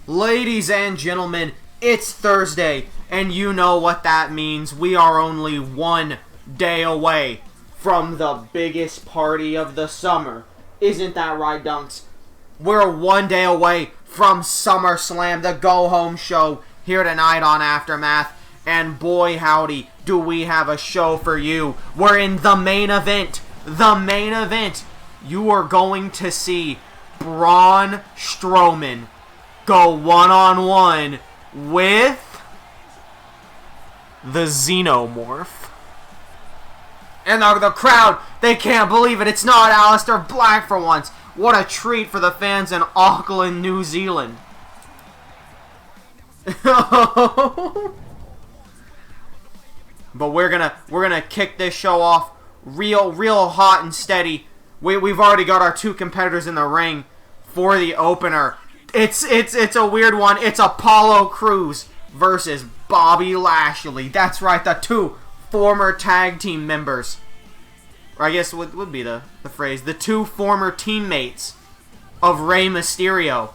Ladies and gentlemen, it's Thursday, and you know what that means. We are only one day away from the biggest party of the summer. Isn't that right, Dunks? We're one day away from SummerSlam, the go-home show, here tonight on Aftermath. And boy howdy, do we have a show for you. We're in the main event. The main event. You are going to see Braun Strowman go one-on-one with the XENOMORPH. And the crowd, they can't believe it. It's not Aleister Black for once. What a treat for the fans in Auckland, New Zealand. But we're gonna kick this show off real hot and steady. We've already got our two competitors in the ring for the opener. It's a weird one. It's Apollo Crews versus Bobby Lashley. That's right, the two former tag team members. Or I guess would be the phrase. The two former teammates of Rey Mysterio,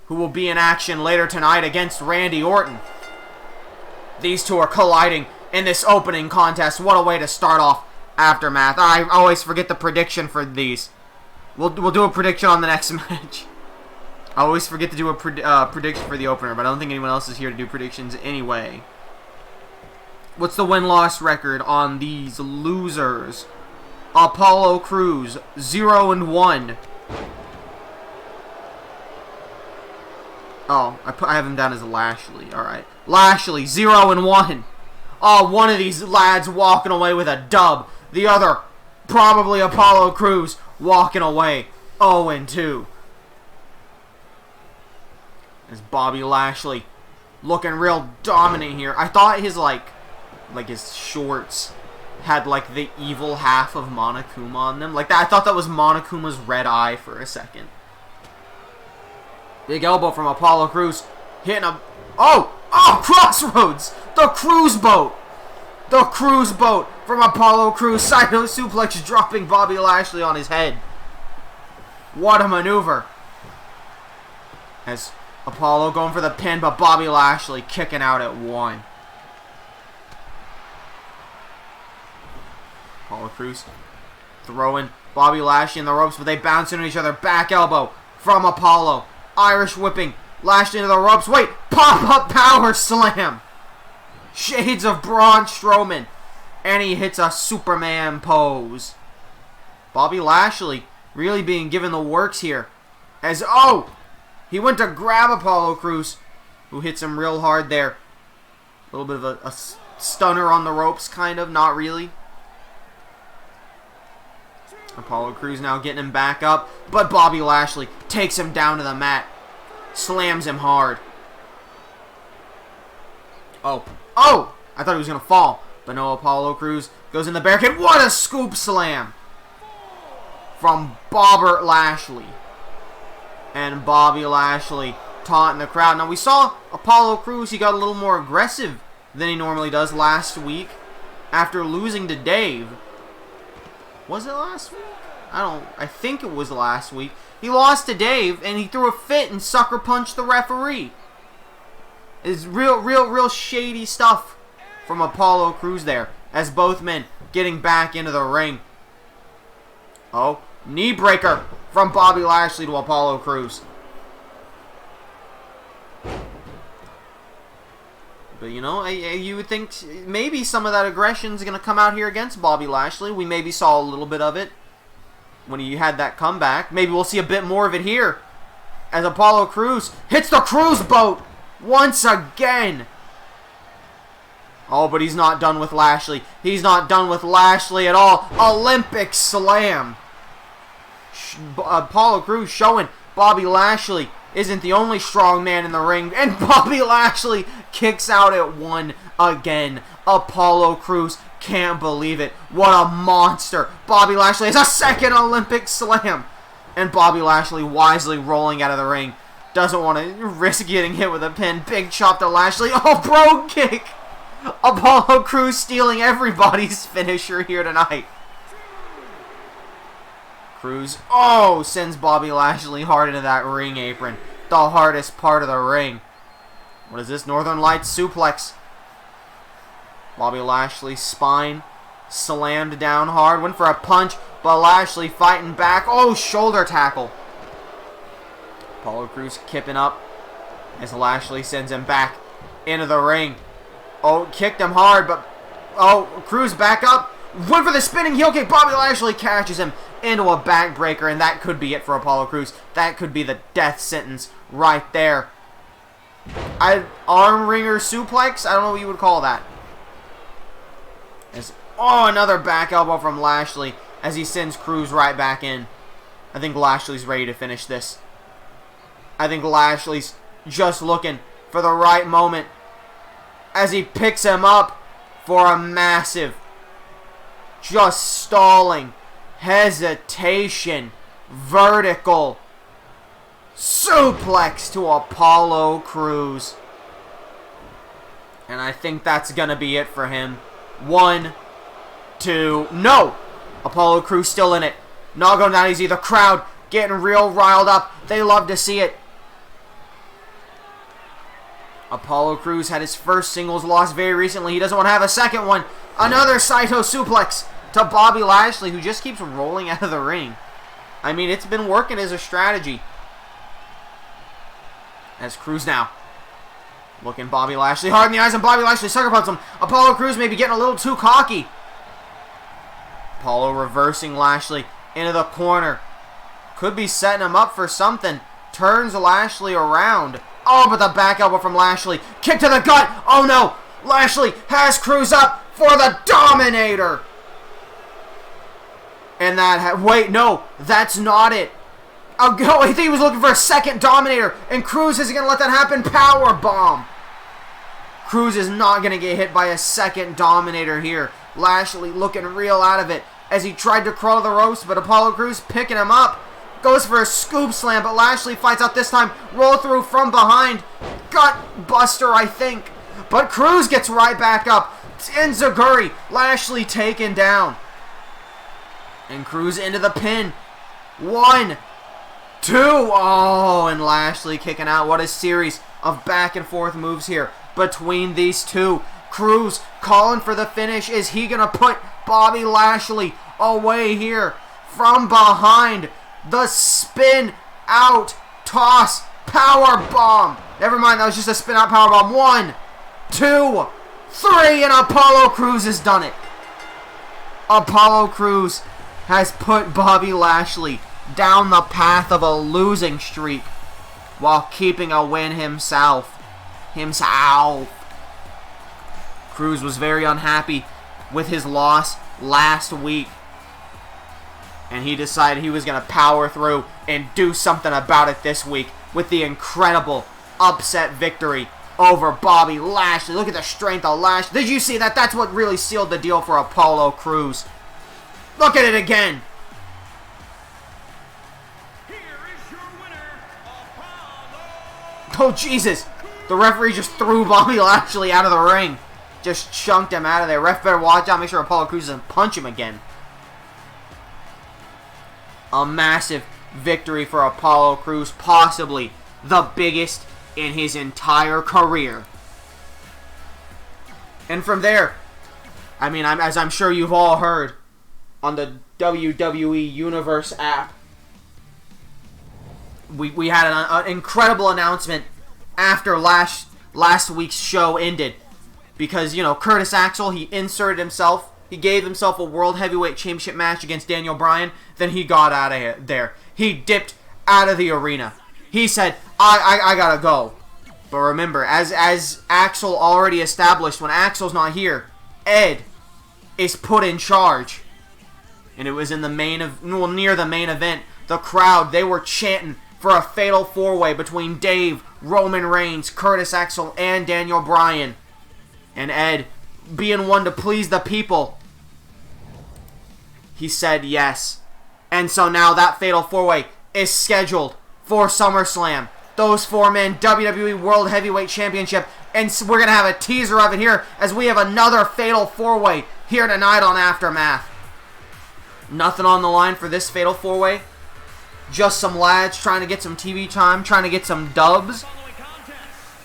who will be in action later tonight against Randy Orton. These two are colliding in this opening contest. What a way to start off Aftermath. I always forget the prediction for these. We'll do a prediction on the next match. I always forget to do a prediction for the opener, but I don't think anyone else is here to do predictions anyway. What's the win-loss record on these losers? Apollo Crews, 0-1. Oh, I have him down as Lashley. Alright. Lashley, 0-1. Oh, one of these lads walking away with a dub. The other, probably Apollo Crews, walking away 0-2. As Bobby Lashley looking real dominant here. I thought his like his shorts had like the evil half of Monokuma on them. Like that, I thought that was Monokuma's red eye for a second. Big elbow from Apollo Crews, hitting a crossroads. The cruise boat. The cruise boat from Apollo Crews. Side note suplex, dropping Bobby Lashley on his head. What a maneuver. As Apollo going for the pin, but Bobby Lashley kicking out at 1. Apollo Crews throwing Bobby Lashley in the ropes, but they bounce into each other. Back elbow from Apollo. Irish whipping Lashley into the ropes. Wait, pop-up power slam. Shades of Braun Strowman. And he hits a Superman pose. Bobby Lashley really being given the works here. As, he went to grab Apollo Crews, who hits him real hard there. A little bit of a stunner on the ropes, kind of. Not really. Apollo Crews now getting him back up, but Bobby Lashley takes him down to the mat. Slams him hard. Oh! I thought he was going to fall. But no, Apollo Crews goes in the barricade. What a scoop slam from Bobbert Lashley. And Bobby Lashley taunting the crowd. Now we saw Apollo Crews, he got a little more aggressive than he normally does last week after losing to Dave. Was it last week? I think it was last week. He lost to Dave and he threw a fit and sucker punched the referee. It's real shady stuff from Apollo Crews there, as both men getting back into the ring. Oh, knee breaker from Bobby Lashley to Apollo Crews. But you know, you would think maybe some of that aggression is going to come out here against Bobby Lashley. We maybe saw a little bit of it when he had that comeback. Maybe we'll see a bit more of it here as Apollo Crews hits the cruise boat once again. Oh, but he's not done with Lashley. He's not done with Lashley at all. Olympic slam. Apollo Crews showing Bobby Lashley isn't the only strong man in the ring. And Bobby Lashley kicks out at 1 again. Apollo Crews can't believe it. What a monster. Bobby Lashley has a second Olympic slam. And Bobby Lashley wisely rolling out of the ring. Doesn't want to risk getting hit with a pin. Big chop to Lashley. Oh, bro kick. Apollo Crews stealing everybody's finisher here tonight. Crews, sends Bobby Lashley hard into that ring apron. the hardest part of the ring. What is this? Northern Lights suplex. Bobby Lashley's spine slammed down hard. Went for a punch, but Lashley fighting back. Oh, shoulder tackle. Apollo Crews kipping up as Lashley sends him back into the ring. Oh, kicked him hard, but... Oh, Crews back up. Went for the spinning heel kick. Bobby Lashley catches him into a backbreaker, and that could be it for Apollo Crews. That could be the death sentence right there. Arm wringer suplex? I don't know what you would call that. Oh, another back elbow from Lashley as he sends Crews right back in. I think Lashley's ready to finish this. I think Lashley's just looking for the right moment as he picks him up for a massive, just stalling, hesitation, vertical suplex to Apollo Crews. And I think that's going to be it for him. 1, 2, no! Apollo Crews still in it. Not going down easy. The crowd getting real riled up. They love to see it. Apollo Crews had his first singles loss very recently. He doesn't want to have a second one. Another Saito suplex to Bobby Lashley, who just keeps rolling out of the ring. I mean, it's been working as a strategy. As Crews now looking Bobby Lashley hard in the eyes, and Bobby Lashley sucker punches him. Apollo Crews may be getting a little too cocky. Apollo reversing Lashley into the corner. Could be setting him up for something. Turns Lashley around. Oh, but the back elbow from Lashley. Kick to the gut. Oh no. Lashley has Crews up for the Dominator. And that... Wait, no. That's not it. Oh, I think he was looking for a second Dominator. And Crews isn't going to let that happen. Power bomb. Crews is not going to get hit by a second Dominator here. Lashley looking real out of it as he tried to crawl the ropes, but Apollo Crews picking him up. Goes for a scoop slam, but Lashley fights out this time. Roll through from behind. Gut buster, I think. But Crews gets right back up. Enziguri. Lashley taken down. And Crews into the pin. 1, 2. Oh, and Lashley kicking out. What a series of back and forth moves here between these two. Crews calling for the finish. Is he going to put Bobby Lashley away here from behind? The spin out toss power bomb. Never mind, that was just a spin out power bomb. 1, 2, 3, and Apollo Crews has done it. Apollo Crews has put Bobby Lashley down the path of a losing streak while keeping a win himself. Crews was very unhappy with his loss last week, and he decided he was going to power through and do something about it this week with the incredible upset victory over Bobby Lashley. Look at the strength of Lashley. Did you see that? That's what really sealed the deal for Apollo Crews. Look at it again. Here is your winner, Apollo. Oh, Jesus. The referee just threw Bobby Lashley out of the ring. Just chunked him out of there. Ref better watch out. Make sure Apollo Crews doesn't punch him again. A massive victory for Apollo Crews. Possibly the biggest in his entire career. And from there, I mean, as I'm sure you've all heard on the WWE Universe app, we had an incredible announcement after last week's show ended. Because, you know, Curtis Axel, he inserted himself. He gave himself a World Heavyweight Championship match against Daniel Bryan. Then he got out of there. He dipped out of the arena. He said, I gotta go. But remember, as Axel already established, when Axel's not here, Ed is put in charge. And it was in the near the main event. The crowd, they were chanting for a fatal four-way between Dave, Roman Reigns, Curtis Axel, and Daniel Bryan. And Ed, being one to please the people, he said yes. And so now that fatal four-way is scheduled for SummerSlam. Those four men, WWE World Heavyweight Championship. And we're going to have a teaser of it here as we have another fatal four-way here tonight on Aftermath. Nothing on the line for this fatal four-way Just some lads trying to get some TV time, trying to get some dubs.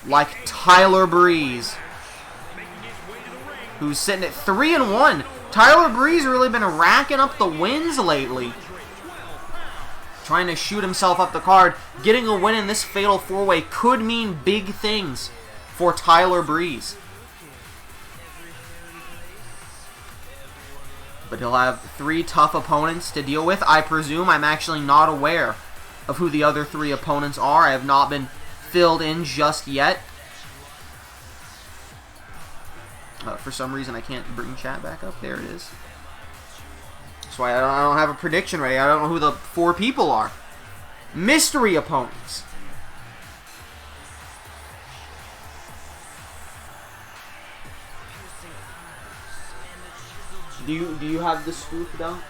Like Tyler Breeze, who's sitting at 3-1. Tyler Breeze really been racking up the wins lately. Trying to shoot himself up the card. Getting a win in this Fatal 4-Way could mean big things for Tyler Breeze. But he'll have 3 tough opponents to deal with. I presume I'm actually not aware of who the other 3 opponents are. I have not been filled in just yet. For some reason, I can't bring chat back up. There it is. That's why I don't have a prediction ready. I don't know who the 4 people are. Mystery opponents. Do you have the scoop dunks?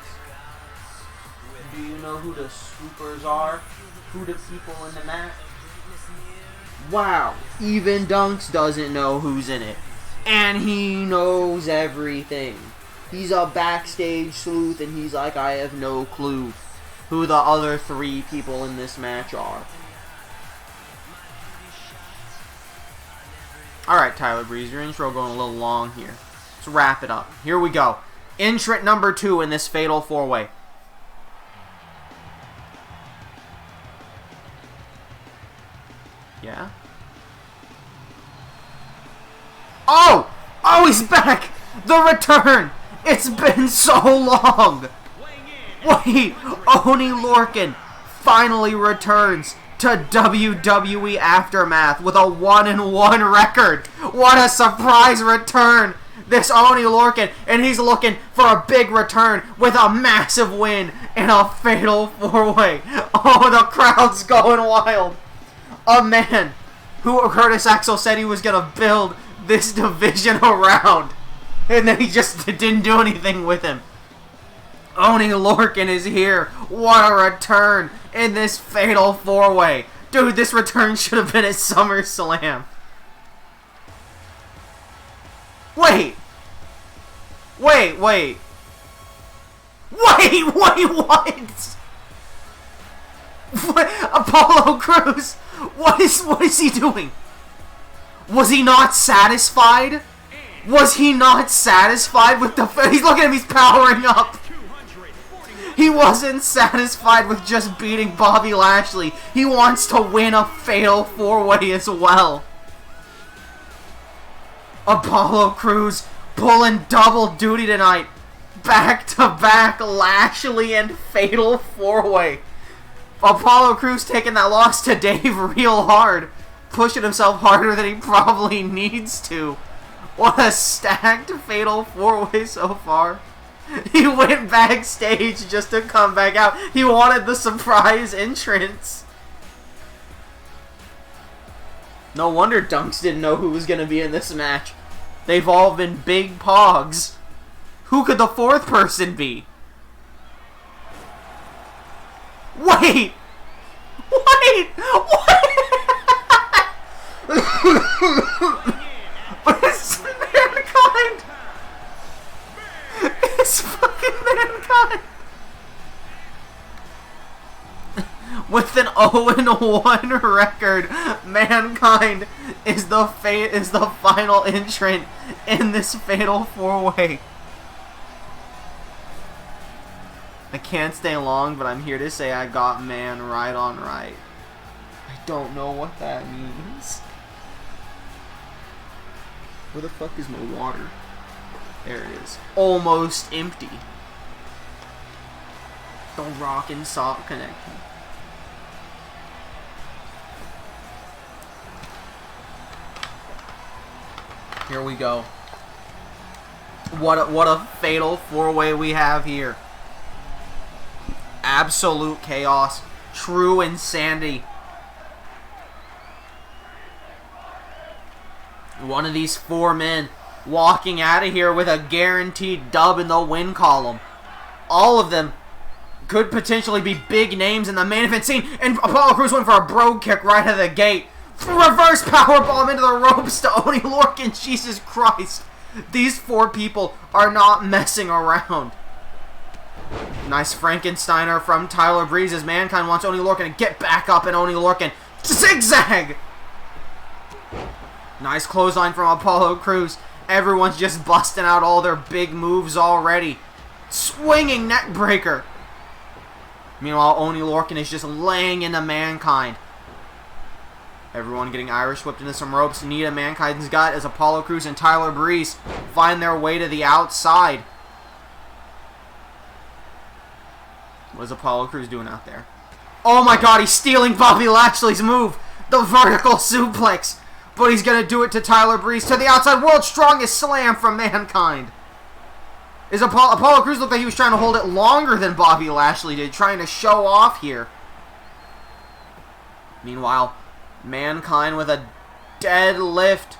Do you know who the scoopers are? Who the people in the match? Wow, even Dunks doesn't know who's in it. And he knows everything. He's a backstage sleuth and he's like, I have no clue who the other 3 people in this match are. Alright, Tyler Breeze, your intro going a little long here. Let's wrap it up. Here we go. Entrant number 2 in this Fatal 4-Way. Yeah? Oh! Oh, he's back! The return! It's been so long! Wait! Oni Lorcan finally returns to WWE Aftermath with a 1-1 record! What a surprise return! This Oni Lorcan, and he's looking for a big return with a massive win in a Fatal 4-Way. Oh, the crowd's going wild. A man who Curtis Axel said he was going to build this division around, and then he just didn't do anything with him. Oni Lorcan is here. What a return in this Fatal 4-Way. Dude, this return should have been at SummerSlam. Wait, what? Apollo Crews, what is he doing? Was he not satisfied? Was he not satisfied with the... He's looking at him, he's powering up. He wasn't satisfied with just beating Bobby Lashley. He wants to win a Fatal 4-Way as well. Apollo Crews pulling double duty tonight. Back-to-back Lashley and Fatal 4-Way. Apollo Crews taking that loss to Dave real hard. Pushing himself harder than he probably needs to. What a stacked Fatal 4-Way so far. He went backstage just to come back out. He wanted the surprise entrance. No wonder Dunks didn't know who was going to be in this match. They've all been big pogs. Who could the 4th person be? Wait! But it's Mankind! It's fucking Mankind! With an 0-1 record, Mankind is the final entrant in this Fatal 4-Way. I can't stay long, but I'm here to say I got man right on right. I don't know what that means. Where the fuck is my water? There it is. Almost empty. The rock and salt connection. Here we go. What a Fatal 4-Way we have here. Absolute chaos. True insanity. One of these 4 men walking out of here with a guaranteed dub in the win column. All of them could potentially be big names in the main event scene. And Apollo Crews went for a brogue kick right out of the gate. Reverse powerbomb into the ropes to Oni Lorcan. Jesus Christ. These 4 people are not messing around. Nice Frankensteiner from Tyler Breeze as Mankind wants Oney Lorcan to get back up, and Oney Lorcan zigzag! Nice clothesline from Apollo Crews. Everyone's just busting out all their big moves already. Swinging neck breaker. Meanwhile, Oney Lorcan is just laying into Mankind. Everyone getting Irish whipped into some ropes. Knee to Mankind's gut as Apollo Crews and Tyler Breeze find their way to the outside. What is Apollo Crews doing out there? Oh my god, he's stealing Bobby Lashley's move. The vertical suplex. But he's going to do it to Tyler Breeze. To the outside. World's strongest slam from Mankind. Apollo Crews looked like he was trying to hold it longer than Bobby Lashley did. Trying to show off here. Meanwhile, Mankind with a deadlift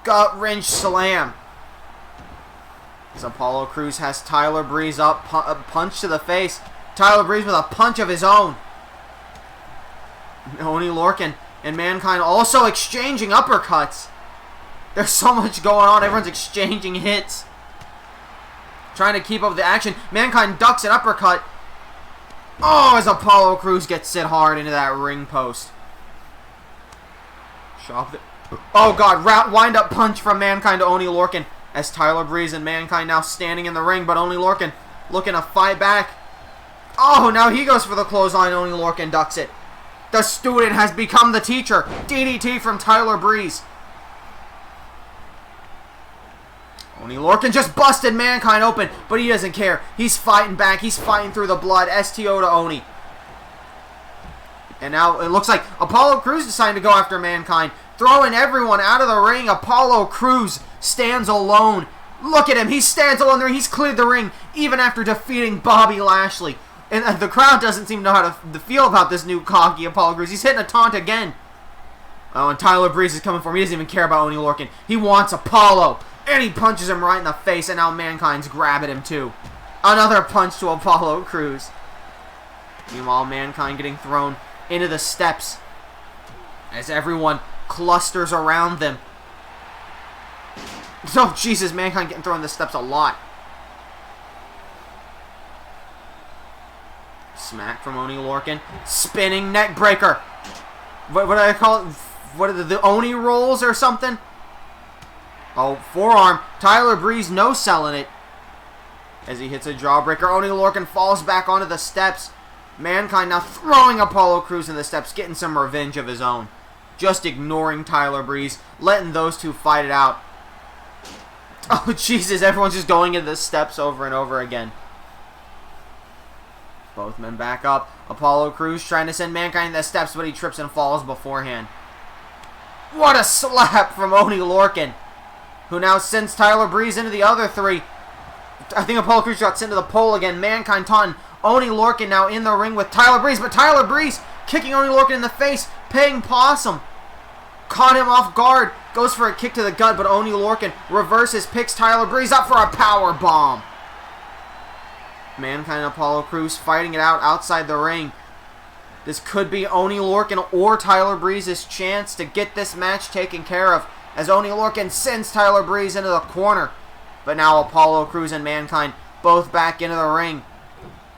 gut wrench slam. As Apollo Crews has Tyler Breeze up. A punch to the face. Tyler Breeze with a punch of his own. Oney Lorcan and Mankind also exchanging uppercuts. There's so much going on. Everyone's exchanging hits. Trying to keep up with the action. Mankind ducks an uppercut. Oh, as Apollo Crews gets hit hard into that ring post. Oh, God. Wind-up punch from Mankind to Oney Lorcan. As Tyler Breeze and Mankind now standing in the ring. But Oney Lorcan looking to fight back. Oh, now he goes for the clothesline. Oney Lorcan ducks it. The student has become the teacher. DDT from Tyler Breeze. Oney Lorcan just busted Mankind open, but he doesn't care. He's fighting back. He's fighting through the blood. STO to Oney. And now it looks like Apollo Crews deciding to go after Mankind. Throwing everyone out of the ring. Apollo Crews stands alone. Look at him. He stands alone there. He's cleared the ring even after defeating Bobby Lashley. And the crowd doesn't seem to know how to feel about this new cocky Apollo Crews. He's hitting a taunt again. Oh, and Tyler Breeze is coming for him. He doesn't even care about Oney Lorcan. He wants Apollo. And he punches him right in the face. And now Mankind's grabbing him too. Another punch to Apollo Crews. Meanwhile, Mankind getting thrown into the steps. As everyone clusters around them. Oh, Jesus. Mankind getting thrown in the steps a lot. Smack from Oney Lorcan. Spinning neck breaker. What do I call it? What are the Oni rolls or something? Oh, forearm. Tyler Breeze no-selling it. As he hits a jawbreaker. Oney Lorcan falls back onto the steps. Mankind now throwing Apollo Crews in the steps. Getting some revenge of his own. Just ignoring Tyler Breeze. Letting those two fight it out. Oh, Jesus. Everyone's just going into the steps over and over again. Both men back up. Apollo Crews trying to send Mankind in the steps, but he trips and falls beforehand. What a slap from Oney Lorcan, who now sends Tyler Breeze into the other three. I think Apollo Crews got sent to the pole again. Mankind taunting Oney Lorcan now in the ring with Tyler Breeze, but Tyler Breeze kicking Oney Lorcan in the face, paying possum. Caught him off guard, goes for a kick to the gut, but Oney Lorcan reverses, picks Tyler Breeze up for a power bomb. Mankind and Apollo Crews fighting it out outside the ring. This could be Oney Lorcan or Tyler Breeze's chance to get this match taken care of, as Oney Lorcan sends Tyler Breeze into the corner. But now Apollo Crews and Mankind both back into the ring.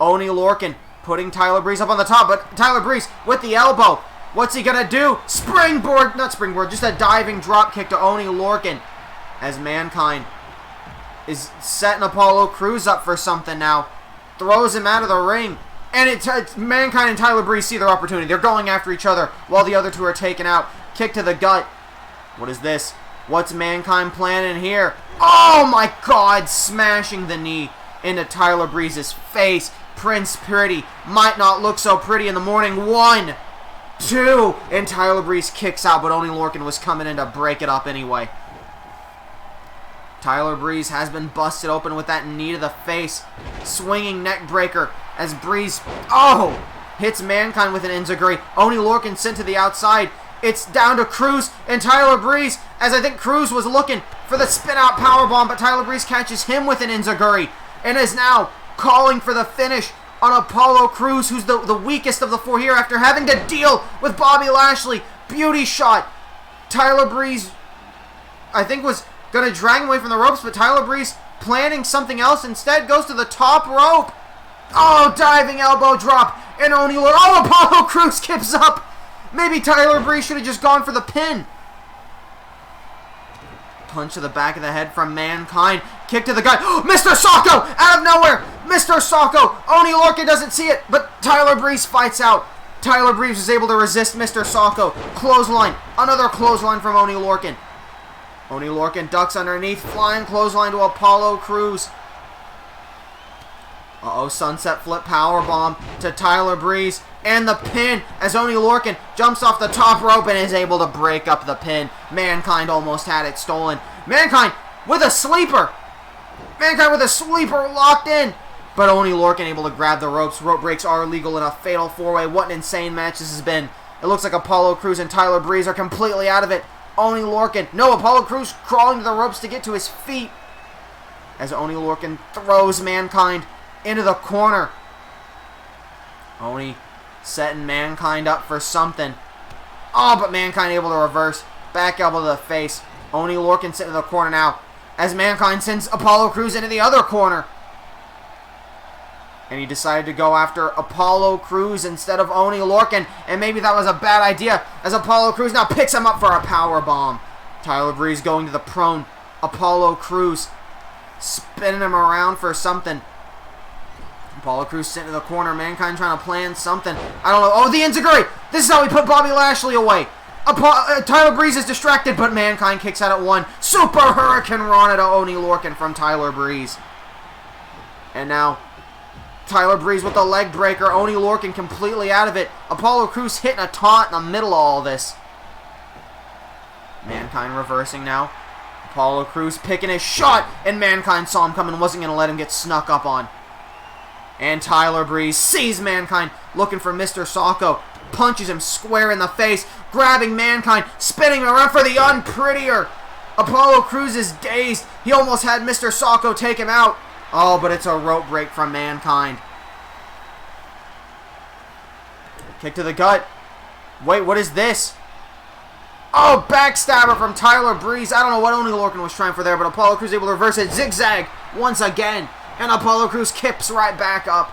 Oney Lorcan putting Tyler Breeze up on the top, but Tyler Breeze with the elbow. What's he gonna do? Springboard, not springboard, just a diving drop kick to Oney Lorcan, as Mankind is setting Apollo Crews up for something now. Throws him out of the ring. And it's Mankind and Tyler Breeze see their opportunity. They're going after each other while the other two are taken out. Kick to the gut. What is this? What's Mankind planning here? Oh my God! Smashing the knee into Tyler Breeze's face. Prince Pretty might not look so pretty in the morning. 1, 2, and Tyler Breeze kicks out, but Oney Lorcan was coming in to break it up anyway. Tyler Breeze has been busted open with that knee to the face. Swinging neck breaker as Breeze, hits Mankind with an enziguri. Oney Lorcan sent to the outside. It's down to Crews and Tyler Breeze, as I think Crews was looking for the spin-out powerbomb, but Tyler Breeze catches him with an enziguri and is now calling for the finish on Apollo Crews, who's the weakest of the four here after having to deal with Bobby Lashley. Beauty shot. Tyler Breeze, I think, was going to drag him away from the ropes, but Tyler Breeze planning something else instead, goes to the top rope. Oh, diving elbow drop. And Oni Lorcan. Oh, Apollo Crews kips up. Maybe Tyler Breeze should have just gone for the pin. Punch to the back of the head from Mankind. Kick to the gut. Oh, Mr. Socko out of nowhere. Mr. Socko. Oni Lorcan doesn't see it, but Tyler Breeze fights out. Tyler Breeze is able to resist Mr. Socko. Clothesline. Another clothesline from Oni Lorcan. Oni Lorcan ducks underneath. Flying clothesline to Apollo Crews. Uh-oh, sunset flip powerbomb to Tyler Breeze. And the pin as Oni Lorcan jumps off the top rope and is able to break up the pin. Mankind almost had it stolen. Mankind with a sleeper. Mankind with a sleeper locked in. But Oni Lorcan able to grab the ropes. Rope breaks are legal in a fatal four-way. What an insane match this has been. It looks like Apollo Crews and Tyler Breeze are completely out of it. Oni Lorcan. No, Apollo Crews crawling to the ropes to get to his feet. As Oni Lorcan throws Mankind into the corner. Oni setting Mankind up for something. Oh, but Mankind able to reverse. Back elbow to the face. Oni Lorcan sitting in the corner now. As Mankind sends Apollo Crews into the other corner. And he decided to go after Apollo Crews instead of Oni Lorcan. And maybe that was a bad idea. As Apollo Crews now picks him up for a power bomb. Tyler Breeze going to the prone. Apollo Crews spinning him around for something. Apollo Crews sitting in the corner. Mankind trying to plan something. I don't know. Oh, the enziguri. This is how we put Bobby Lashley away. Tyler Breeze is distracted, but Mankind kicks out at one. Super Hurricane Rana to Oni Lorcan from Tyler Breeze. And now Tyler Breeze with the leg breaker. Oni Lorcan completely out of it. Apollo Crews hitting a taunt in the middle of all this. Mankind reversing now. Apollo Crews picking his shot, and Mankind saw him coming and wasn't going to let him get snuck up on. And Tyler Breeze sees Mankind looking for Mr. Socko. Punches him square in the face. Grabbing Mankind. Spinning around for the unprettier. Apollo Crews is dazed. He almost had Mr. Socko take him out. Oh, but it's a rope break from Mankind. Kick to the gut. Wait, what is this? Oh, backstabber from Tyler Breeze. I don't know what Oni Lorcan was trying for there, but Apollo Crews able to reverse it. Zigzag once again. And Apollo Crews kips right back up.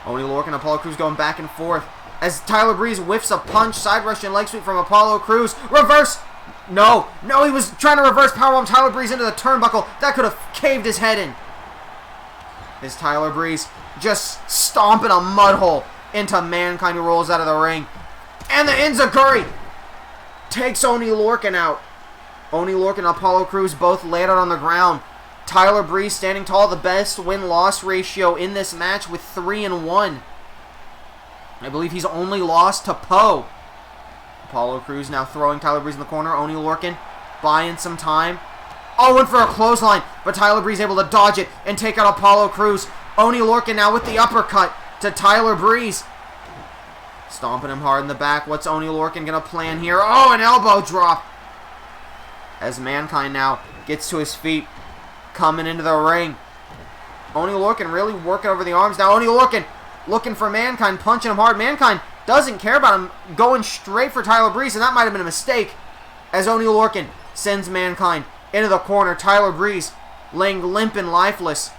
Oni Lorcan and Apollo Crews going back and forth. As Tyler Breeze whiffs a punch, side Russian leg sweep from Apollo Crews. Reverse. No, he was trying to reverse powerbomb Tyler Breeze into the turnbuckle. That could have caved his head in. As Tyler Breeze just stomping a mud hole into Mankind, who rolls out of the ring. And the enziguri takes Oni Lorcan out. Oni Lorcan and Apollo Crews both laid out on the ground. Tyler Breeze standing tall, the best win-loss ratio in this match with 3-1. I believe he's only lost to Poe. Apollo Crews now throwing Tyler Breeze in the corner. Oni Lorcan buying some time. Oh, went for a clothesline, but Tyler Breeze able to dodge it and take out Apollo Crews. Oni Lorcan now with the uppercut to Tyler Breeze. Stomping him hard in the back. What's Oni Lorcan going to plan here? Oh, an elbow drop. As Mankind now gets to his feet. Coming into the ring. Oni Lorcan really working over the arms. Now Oni Lorcan looking for Mankind, punching him hard. Mankind doesn't care about him, going straight for Tyler Breeze, and that might have been a mistake. As Oni Lorcan sends Mankind into the corner. Tyler Breeze laying limp and lifeless.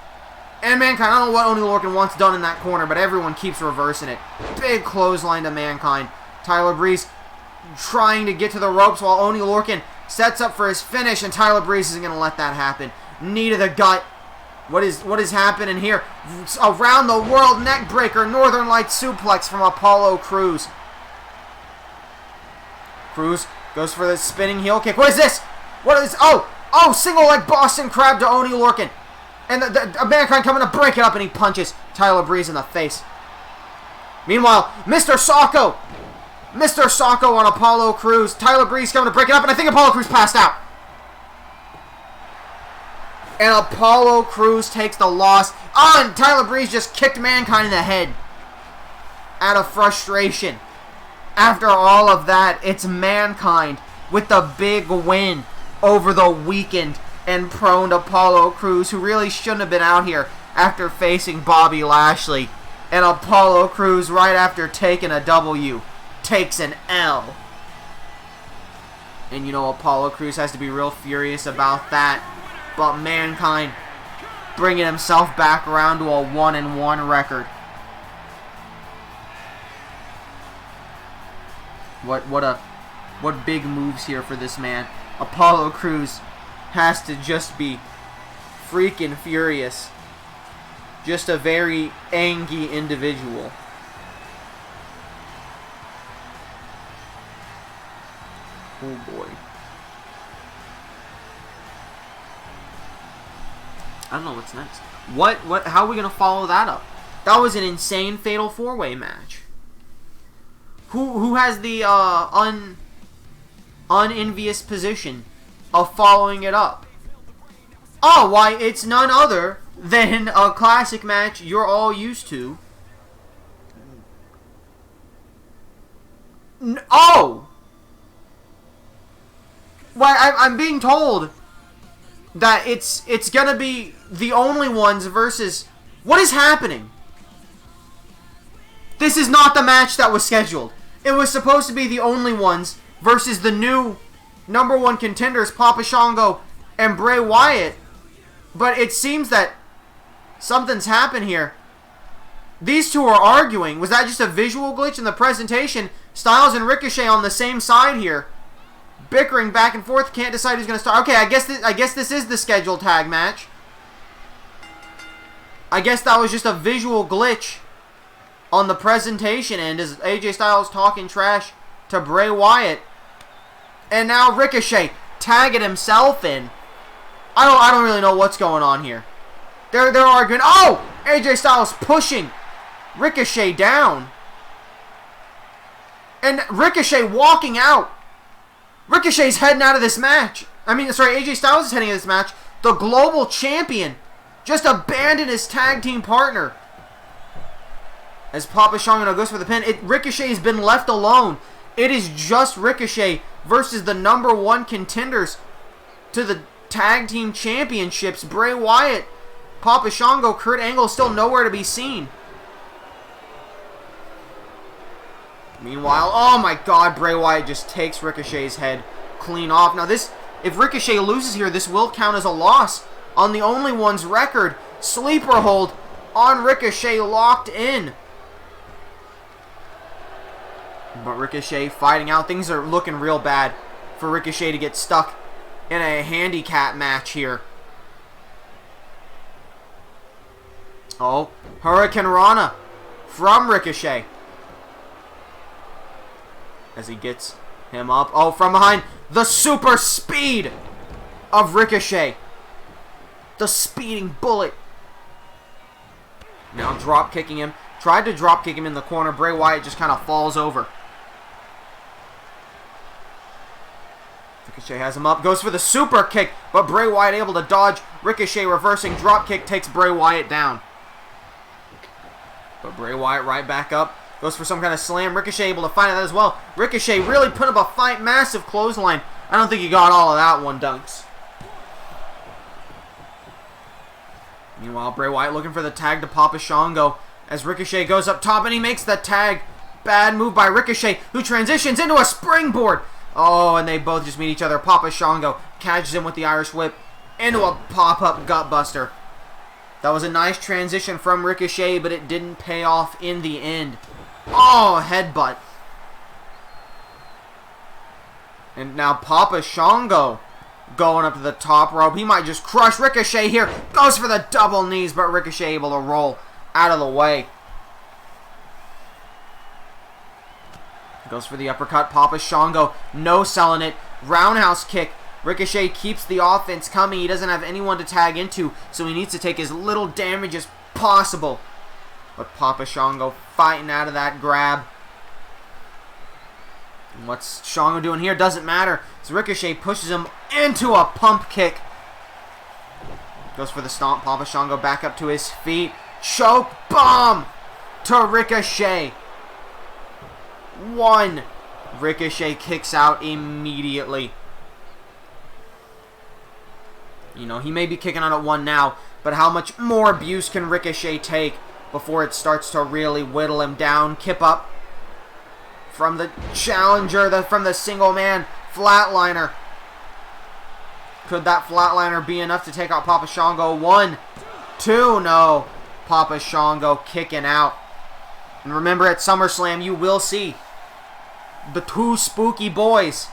And Mankind, I don't know what Oni Lorcan wants done in that corner, but everyone keeps reversing it. Big clothesline to Mankind. Tyler Breeze trying to get to the ropes while Oni Lorcan sets up for his finish, and Tyler Breeze isn't going to let that happen. Knee to the gut. What is happening here? Around the world neck breaker, Northern Light suplex from Apollo Crews. Crews goes for the spinning heel kick. What is this? What is? Oh, single leg Boston Crab to Oni Lorcan. And the Mankind coming to break it up, and he punches Tyler Breeze in the face. Meanwhile, Mr. Socko on Apollo Crews. Tyler Breeze coming to break it up, and I think Apollo Crews passed out. And Apollo Crews takes the loss. Oh, and Tyler Breeze just kicked Mankind in the head. Out of frustration. After all of that, it's Mankind with the big win over the weakened and prone Apollo Crews, who really shouldn't have been out here after facing Bobby Lashley. And Apollo Crews, right after taking a W, takes an L. And you know Apollo Crews has to be real furious about that. But Mankind bringing himself back around to a 1-1 record. What big moves here for this man. Apollo Crews has to just be freaking furious. Just a very angry individual. Oh boy. I don't know what's next. How are we gonna follow that up? That was an insane fatal 4-way match. Who has the unenvious position of following it up? Oh, why, it's none other than a classic match you're all used to. Oh! Well, I'm being told that it's gonna be the only ones versus... What is happening? This is not the match that was scheduled. It was supposed to be the only ones versus the new #1 contenders, Papa Shango and Bray Wyatt. But it seems that something's happened here. These two are arguing. Was that just a visual glitch in the presentation? Styles and Ricochet on the same side here, bickering back and forth. Can't decide who's going to start. Okay, I guess this is the scheduled tag match. I guess that was just a visual glitch on the presentation end as AJ Styles talking trash to Bray Wyatt. And now Ricochet tagging himself in. I don't really know what's going on here. They're arguing. Oh! AJ Styles pushing Ricochet down. And Ricochet walking out. Ricochet's heading out of this match. AJ Styles is heading out of this match. The global champion just abandoned his tag team partner. As Papa Shango goes for the pin, Ricochet's been left alone. It is just Ricochet versus the #1 contenders to the tag team championships. Bray Wyatt, Papa Shango, Kurt Angle still nowhere to be seen. Meanwhile, oh my god, Bray Wyatt just takes Ricochet's head clean off. Now if Ricochet loses here, this will count as a loss on the only one's record. Sleeper hold on Ricochet, locked in. But Ricochet fighting out. Things are looking real bad for Ricochet to get stuck in a handicap match here. Oh, Hurricane Rana from Ricochet. As he gets him up. Oh, from behind. The super speed of Ricochet. The speeding bullet. Now drop kicking him. Tried to drop kick him in the corner. Bray Wyatt just kind of falls over. Ricochet has him up. Goes for the super kick. But Bray Wyatt able to dodge. Ricochet reversing. Drop kick takes Bray Wyatt down. But Bray Wyatt right back up. Goes for some kind of slam. Ricochet able to find that as well. Ricochet really put up a fight. Massive clothesline. I don't think he got all of that one, Dunks. Meanwhile, Bray Wyatt looking for the tag to Papa Shango. As Ricochet goes up top and he makes the tag. Bad move by Ricochet, who transitions into a springboard. Oh, and they both just meet each other. Papa Shango catches him with the Irish whip into a pop-up gutbuster. That was a nice transition from Ricochet, but it didn't pay off in the end. Oh, headbutt. And now Papa Shango going up to the top rope. He might just crush Ricochet here. Goes for the double knees, but Ricochet able to roll out of the way. Goes for the uppercut. Papa Shango no selling it. Roundhouse kick. Ricochet keeps the offense coming. He doesn't have anyone to tag into, so he needs to take as little damage as possible. But Papa Shango fighting out of that grab. And what's Shango doing here? Doesn't matter. So Ricochet pushes him into a pump kick. Goes for the stomp. Papa Shango back up to his feet. Choke bomb to Ricochet. One. Ricochet kicks out immediately. You know, he may be kicking out at 1 now, but how much more abuse can Ricochet take before it starts to really whittle him down? Kip up from the challenger, from the single man flatliner. Could that flatliner be enough to take out Papa Shango? 1, 2. No. Papa Shango kicking out. And remember, at SummerSlam, you will see the two spooky boys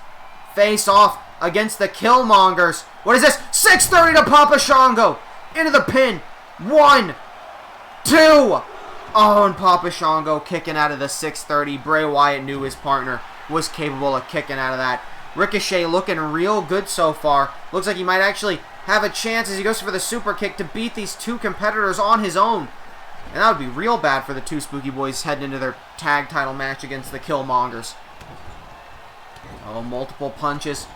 face off against the Killmongers. What is this? 630 to Papa Shango. Into the pin. 1, 2. Oh, and Papa Shango kicking out of the 630. Bray Wyatt knew his partner was capable of kicking out of that. Ricochet looking real good so far. Looks like he might actually have a chance as he goes for the super kick to beat these two competitors on his own. And that would be real bad for the two Spooky Boys heading into their tag title match against the Killmongers. Oh, multiple punches.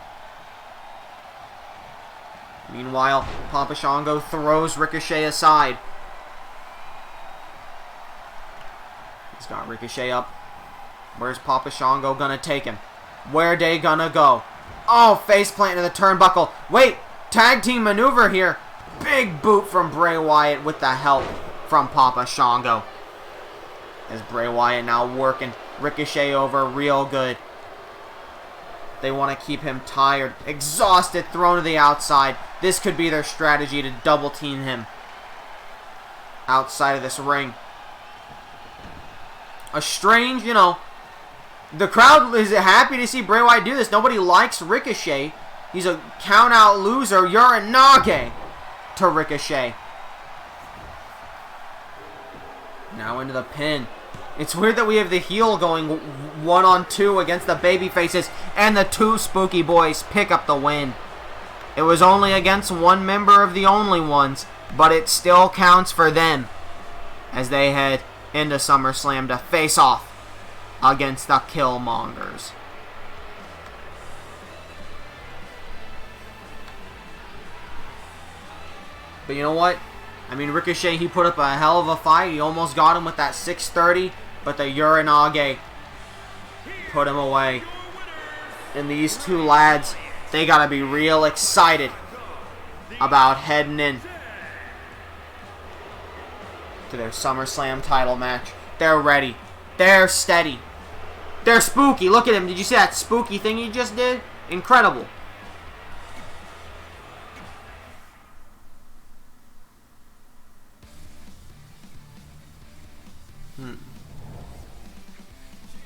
Meanwhile, Papa Shango throws Ricochet aside. He's got Ricochet up. Where's Papa Shango gonna take him? Where they gonna go? Oh, faceplant into the turnbuckle. Wait, tag team maneuver here. Big boot from Bray Wyatt with the help from Papa Shango. As Bray Wyatt now working Ricochet over real good. They want to keep him tired, exhausted, thrown to the outside. This could be their strategy to double team him outside of this ring. A strange, the crowd is happy to see Bray Wyatt do this. Nobody likes Ricochet. He's a count-out loser. Uranage to Ricochet. Now into the pin. It's weird that we have the heel going 1-on-2 against the baby faces, and the two Spooky Boys pick up the win. It was only against one member of the Only Ones, but it still counts for them as they head into SummerSlam to face off against the Killmongers. But you know what? I mean, Ricochet, he put up a hell of a fight. He almost got him with that 630, but the Uranage put him away. And these two lads, they gotta be real excited about heading in to their SummerSlam title match. They're ready. They're steady. They're spooky. Look at him. Did you see that spooky thing he just did? Incredible.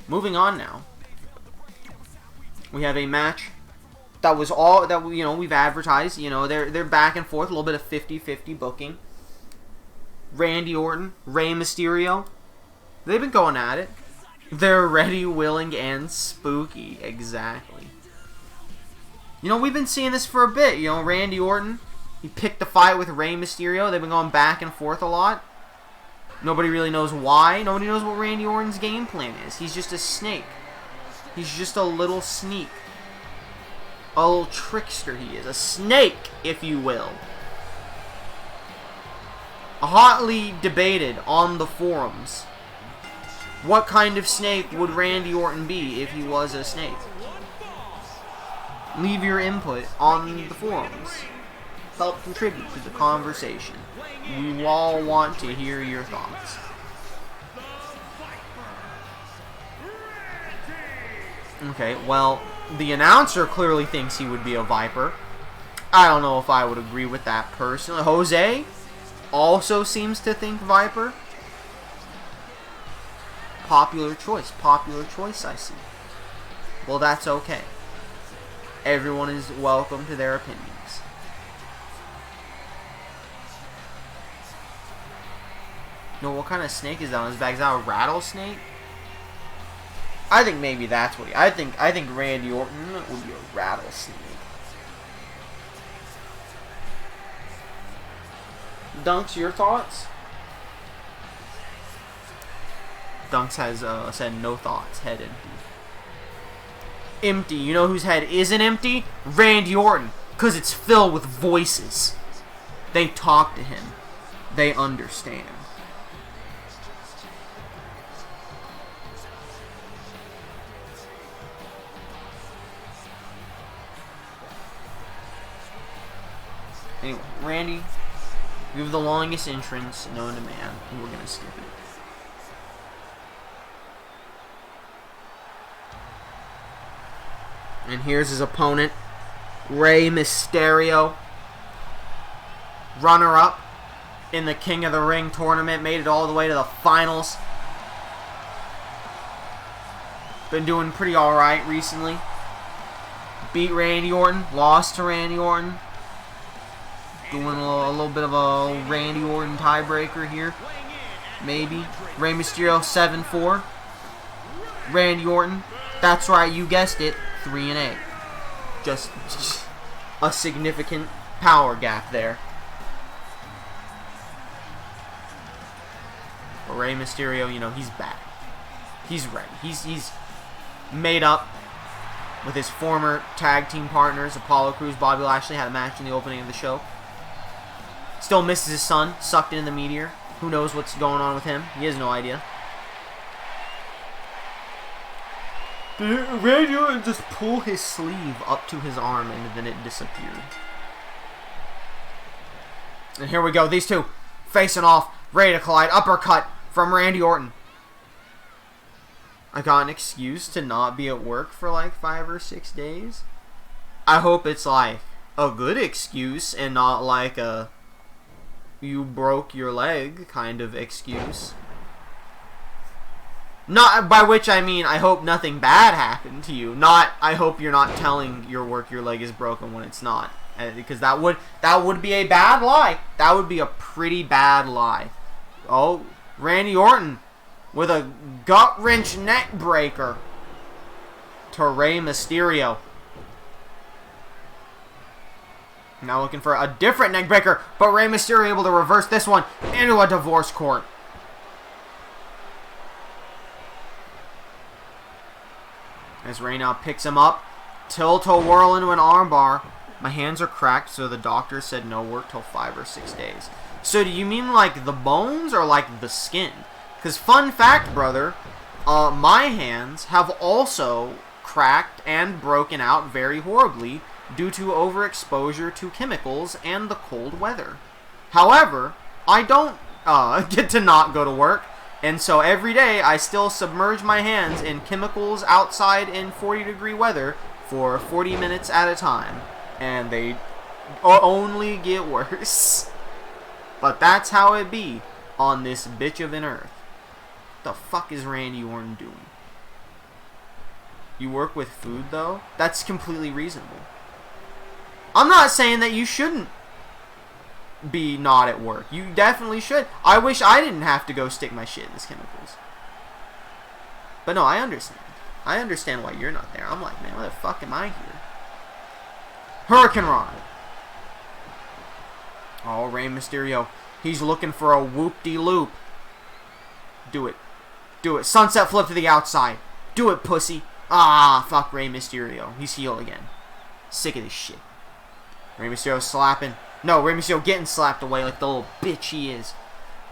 Moving on now. We have a match that was all that we've advertised. They're back and forth, a little bit of 50-50 booking. Randy Orton, Rey Mysterio, they've been going at it. They're ready, willing, and spooky. Exactly. We've been seeing this for a bit. Randy Orton, he picked the fight with Rey Mysterio. They've been going back and forth a lot. Nobody really knows why. Nobody knows what Randy Orton's game plan is. He's just a snake. He's just a little sneak. A little trickster he is. A snake, if you will. Hotly debated on the forums. What kind of snake would Randy Orton be if he was a snake? Leave your input on the forums. Help contribute to the conversation. We all want to hear your thoughts. Okay, well, the announcer clearly thinks he would be a Viper. I don't know if I would agree with that personally. Jose also seems to think Viper. Popular choice, I see. Well, that's okay. Everyone is welcome to their opinions. What kind of snake is that on his back? Is that a rattlesnake? I think maybe that's what I think Randy Orton would be a rattlesnake. Dunks, your thoughts? Dunks has said no thoughts. Head empty. Empty. You know whose head isn't empty? Randy Orton. Because it's filled with voices. They talk to him. They understand. Anyway, Randy, you have the longest entrance known to man, and we're going to skip it. And here's his opponent, Rey Mysterio. Runner-up in the King of the Ring tournament. Made it all the way to the finals. Been doing pretty alright recently. Beat Randy Orton. Lost to Randy Orton. Doing a little bit of a Randy Orton tiebreaker here. Maybe. Rey Mysterio 7-4. Randy Orton. That's right, you guessed it. 3-8. Just a significant power gap there. But Rey Mysterio, you know, he's back. He's ready. He's made up with his former tag team partners, Apollo Crews, Bobby Lashley. Had a match in the opening of the show. Still misses his son, sucked into the meteor. Who knows what's going on with him? He has no idea. Did Randy Orton just pull his sleeve up to his arm and then it disappeared? And here we go. These two facing off, ready to collide. Uppercut from Randy Orton. I got an excuse to not be at work for like 5 or 6 days. I hope it's like a good excuse and not like a you broke your leg kind of excuse. Not by which I mean I hope nothing bad happened to you. Not I hope you're not telling your work your leg is broken when it's not, because that would be a bad lie. That would be a pretty bad lie. Oh, Randy Orton with a gut wrench neck breaker to Rey Mysterio. Now looking for a different neck breaker, but Rey Mysterio able to reverse this one into a divorce court. As Rey now picks him up, tilt-a-whirl into an armbar. My hands are cracked, so the doctor said no work till 5 or 6 days. So do you mean like the bones or like the skin? Because fun fact, brother, my hands have also cracked and broken out very horribly due to overexposure to chemicals and the cold weather. However, I don't get to not go to work. And so every day I still submerge my hands in chemicals outside in 40-degree weather for 40 minutes at a time. And they only get worse. But that's how it be on this bitch of an earth. What the fuck is Randy Orton doing? You work with food though? That's completely reasonable. I'm not saying that you shouldn't be not at work. You definitely should. I wish I didn't have to go stick my shit in these chemicals. But no, I understand. I understand why you're not there. I'm like, man, why the fuck am I here? Hurricane Rod. Oh, Rey Mysterio. He's looking for a whoop-de-loop. Do it. Do it. Sunset flip to the outside. Do it, pussy. Ah, fuck Rey Mysterio. He's heel again. Sick of this shit. Rey Mysterio slapping. No, Rey Mysterio getting slapped away like the little bitch he is.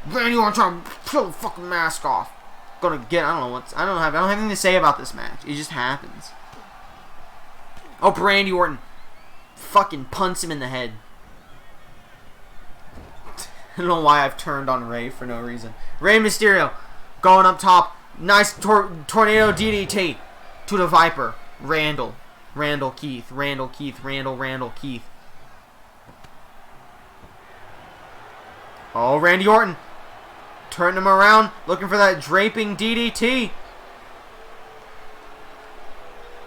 Randy Orton trying to peel the fucking mask off. Gonna get. I don't have anything to say about this match. It just happens. Oh, Randy Orton fucking punts him in the head. I don't know why I've turned on Rey for no reason. Rey Mysterio going up top. Nice tornado DDT to the Viper. Randall Keith. Randall Keith. Oh, Randy Orton. Turning him around. Looking for that draping DDT.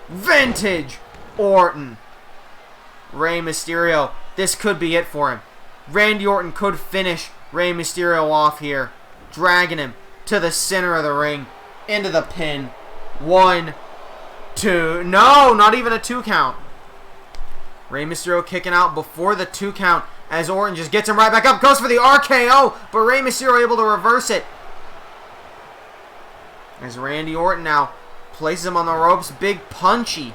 Vintage Orton. Rey Mysterio. This could be it for him. Randy Orton could finish Rey Mysterio off here. Dragging him to the center of the ring. Into the pin. 1, 2. No, not even a 2 count. Rey Mysterio kicking out before the 2 count. As Orton just gets him right back up. Goes for the RKO. But Rey Mysterio able to reverse it. As Randy Orton now places him on the ropes. Big punchy.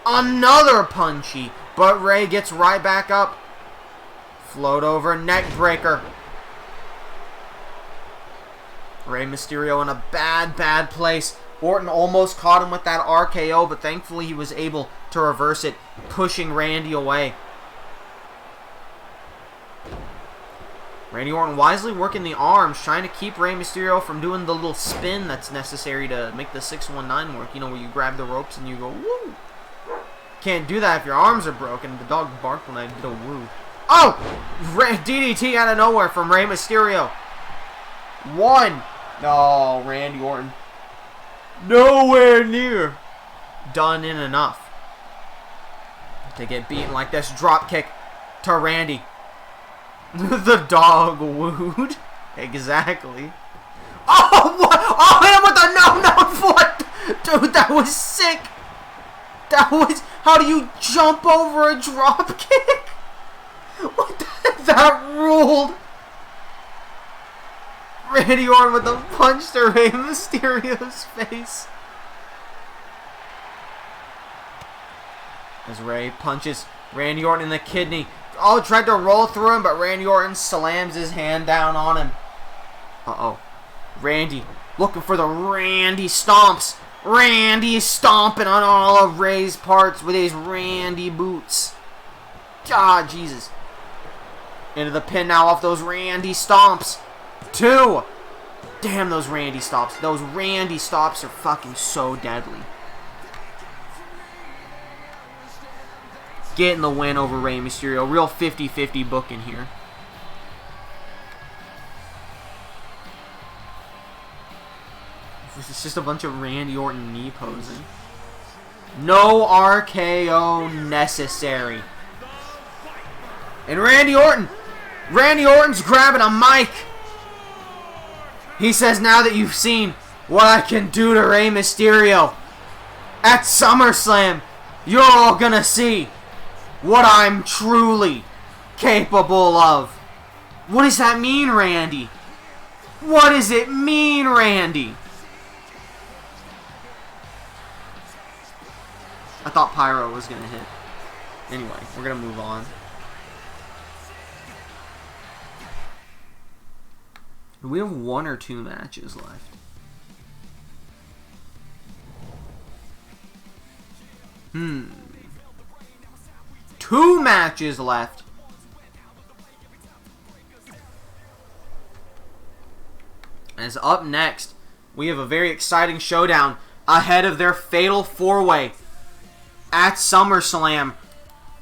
Another punchy. But Rey gets right back up. Float over. Neck breaker. Rey Mysterio in a bad place. Orton almost caught him with that RKO. But thankfully he was able to reverse it. Pushing Randy away. Randy Orton wisely working the arms, trying to keep Rey Mysterio from doing the little spin that's necessary to make the 619 work. You know, where you grab the ropes and you go, woo! Can't do that if your arms are broken. The dog barked when I did a woo. Oh! DDT out of nowhere from Rey Mysterio. 1. No, Randy Orton. Nowhere near done in enough to get beaten like this. Drop kick to Randy. The dog wooed. Exactly. Oh, what? Oh, hit him with the no foot. Dude, that was sick. That was... How do you jump over a drop kick? What the... That ruled. Randy Orton with a punch to Rey Mysterio's face. As Rey punches Randy Orton in the kidney. Oh, tried to roll through him, but Randy Orton slams his hand down on him. Uh-oh. Randy looking for the Randy stomps. Randy is stomping on all of Rey's parts with his Randy boots. God, Jesus. Into the pin now off those Randy stomps. 2. Damn, those Randy stomps. Those Randy stomps are fucking so deadly. Getting the win over Rey Mysterio. Real 50-50 booking here. It's just a bunch of Randy Orton knee posing. No RKO necessary. And Randy Orton's grabbing a mic. He says, now that you've seen what I can do to Rey Mysterio at SummerSlam, you're all gonna see what I'm truly capable of. What does that mean, Randy? What does it mean, Randy? I thought Pyro was gonna hit. Anyway, we're gonna move on. We have 1 or 2 matches left. Hmm. 2 matches left. As up next, we have a very exciting showdown ahead of their fatal 4-way at SummerSlam.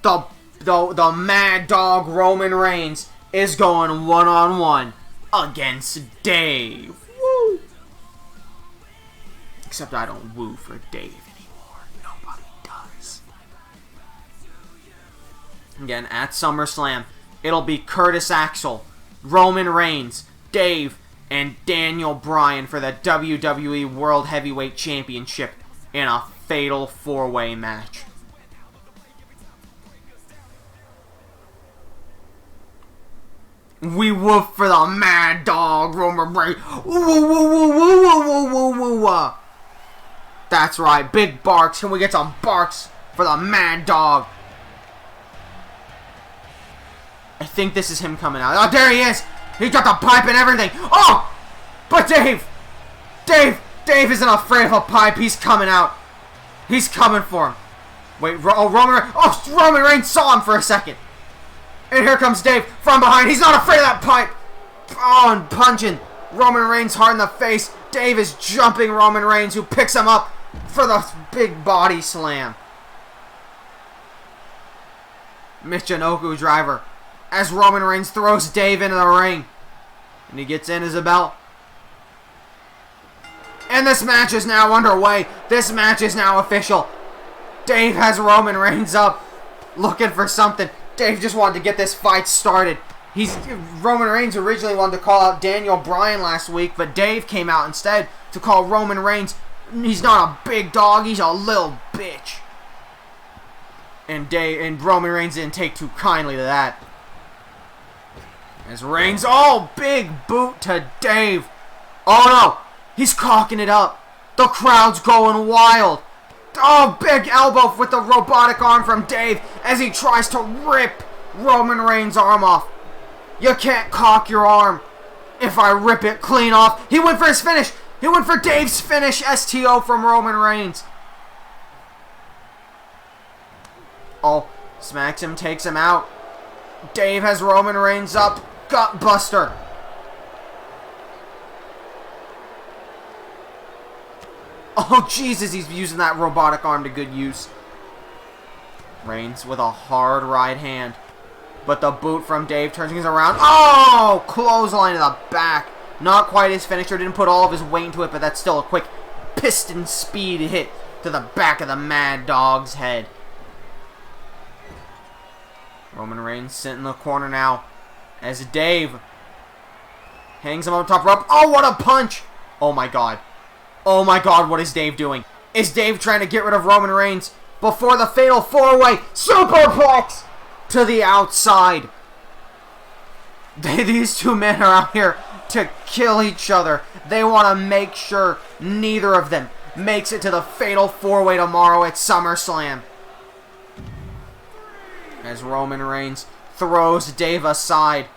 The Mad Dog Roman Reigns is going one-on-one against Dave. Woo! Except I don't woo for Dave anymore. Nobody does. Again, at SummerSlam, it'll be Curtis Axel, Roman Reigns, Dave, and Daniel Bryan for the WWE World Heavyweight Championship in a fatal 4-way match. We woof for the Mad Dog Roman Reigns. Woo woo woo woo woo woo woo woo woo. That's right, big barks. Can we get some barks for the Mad Dog? I think this is him coming out. Oh, there he is. He got the pipe and everything. Oh, but Dave isn't afraid of a pipe. He's coming out. He's coming for him. Wait, Roman Reigns saw him for a second. And here comes Dave from behind. He's not afraid of that pipe. Oh, and punching Roman Reigns hard in the face. Dave is jumping Roman Reigns, who picks him up for the big body slam. Michinoku driver as Roman Reigns throws Dave into the ring. And he gets in Isabel. And this match is now underway. This match is now official. Dave has Roman Reigns up, looking for something. Dave just wanted to get this fight started. Roman Reigns originally wanted to call out Daniel Bryan last week, but Dave came out instead to call Roman Reigns. He's not a big dog, he's a little bitch. And Roman Reigns didn't take too kindly to that. As Reigns, big boot to Dave. Oh no, he's cocking it up. The crowd's going wild. Oh, big elbow with the robotic arm from Dave as he tries to rip Roman Reigns' arm off. You can't cock your arm if I rip it clean off. He went for his finish. He went for Dave's finish. STO from Roman Reigns. Oh, smacks him, takes him out. Dave has Roman Reigns up. Gut buster. Oh, Jesus, he's using that robotic arm to good use. Reigns with a hard right hand. But the boot from Dave turns things around. Oh! Clothesline to the back. Not quite his finisher. Didn't put all of his weight into it, but that's still a quick piston speed hit to the back of the Mad Dog's head. Roman Reigns sitting in the corner now as Dave hangs him on top rope. Oh, what a punch! Oh my god. Oh my god, what is Dave doing? Is Dave trying to get rid of Roman Reigns before the fatal 4-way superplex to the outside? These two men are out here to kill each other. They want to make sure neither of them makes it to the fatal 4-way tomorrow at SummerSlam. As Roman Reigns throws Dave aside.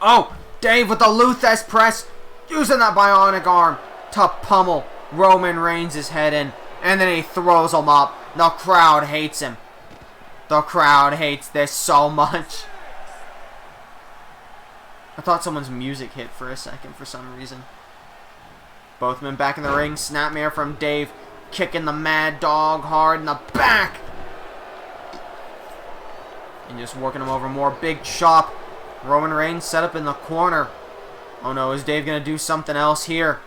Oh, Dave with the Luthes press, using that bionic arm to pummel Roman Reigns' head in, and then he throws him up. The crowd hates him. The crowd hates this so much. I thought someone's music hit for a second for some reason. Both men back in the ring. Snapmare from Dave, kicking the Mad Dog hard in the back. And just working him over more. Big chop. Roman Reigns set up in the corner. Oh no, is Dave going to do something else here?